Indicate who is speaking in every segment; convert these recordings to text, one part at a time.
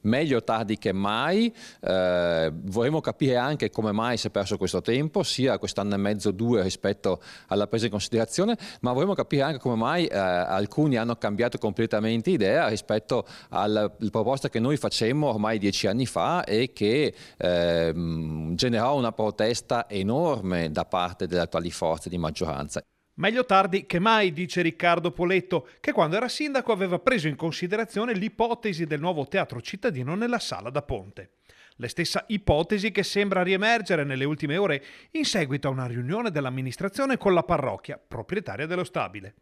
Speaker 1: meglio tardi che mai. Vorremmo capire anche come mai si è perso questo tempo, sia quest'anno e mezzo, 2 rispetto alla presa in considerazione, ma vorremmo capire anche come mai alcuni hanno cambiato completamente idea rispetto alla proposta che noi facemmo ormai 10 anni fa e che generò una protesta enorme da parte delle attuali forze di maggioranza.
Speaker 2: Meglio tardi che mai, dice Riccardo Poletto, che quando era sindaco aveva preso in considerazione l'ipotesi del nuovo teatro cittadino nella Sala da Ponte. La stessa ipotesi che sembra riemergere nelle ultime ore in seguito a una riunione dell'amministrazione con la parrocchia, proprietaria dello stabile.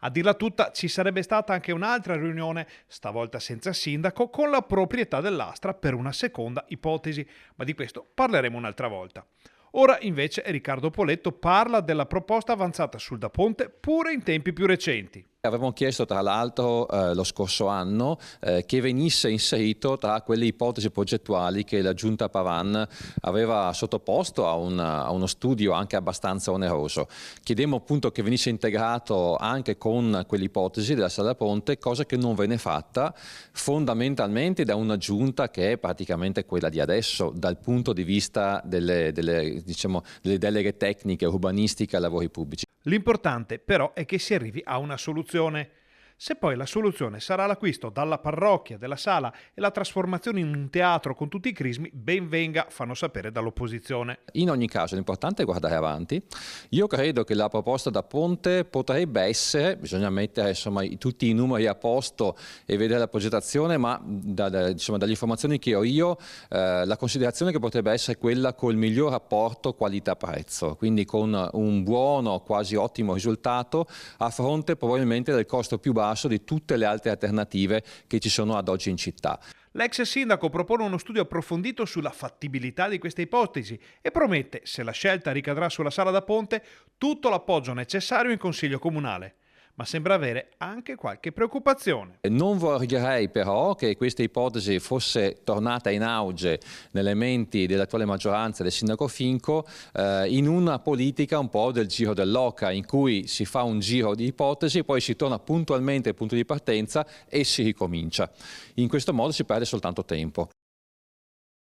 Speaker 2: A dirla tutta, ci sarebbe stata anche un'altra riunione, stavolta senza sindaco, con la proprietà dell'Astra per una seconda ipotesi, ma di questo parleremo un'altra volta. Ora invece Riccardo Poletto parla della proposta avanzata sul Da Ponte pure in tempi più recenti.
Speaker 1: Avevamo chiesto tra l'altro lo scorso anno che venisse inserito tra quelle ipotesi progettuali che la Giunta Pavan aveva sottoposto a uno studio anche abbastanza oneroso. Chiedemmo appunto che venisse integrato anche con quell'ipotesi della Sala da Ponte, cosa che non venne fatta fondamentalmente da una Giunta che è praticamente quella di adesso dal punto di vista delle deleghe tecniche, urbanistiche e lavori pubblici.
Speaker 2: L'importante però è che si arrivi a una soluzione. Se poi la soluzione sarà l'acquisto dalla parrocchia della sala e la trasformazione in un teatro con tutti i crismi, ben venga, fanno sapere dall'opposizione.
Speaker 1: In ogni caso l'importante è guardare avanti. Io credo che la proposta da Ponte potrebbe essere, bisogna mettere tutti i numeri a posto e vedere la progettazione, ma dalle informazioni che ho io, la considerazione che potrebbe essere quella col miglior rapporto qualità-prezzo, quindi con un buono, quasi ottimo risultato a fronte probabilmente del costo più basso di tutte le altre alternative che ci sono ad oggi in città.
Speaker 2: L'ex sindaco propone uno studio approfondito sulla fattibilità di queste ipotesi e promette, se la scelta ricadrà sulla Sala da Ponte, tutto l'appoggio necessario in Consiglio Comunale. Ma sembra avere anche qualche preoccupazione.
Speaker 1: Non vorrei però che questa ipotesi fosse tornata in auge nelle menti dell'attuale maggioranza del sindaco Finco in una politica un po' del giro dell'oca, in cui si fa un giro di ipotesi, poi si torna puntualmente al punto di partenza e si ricomincia. In questo modo si perde soltanto tempo.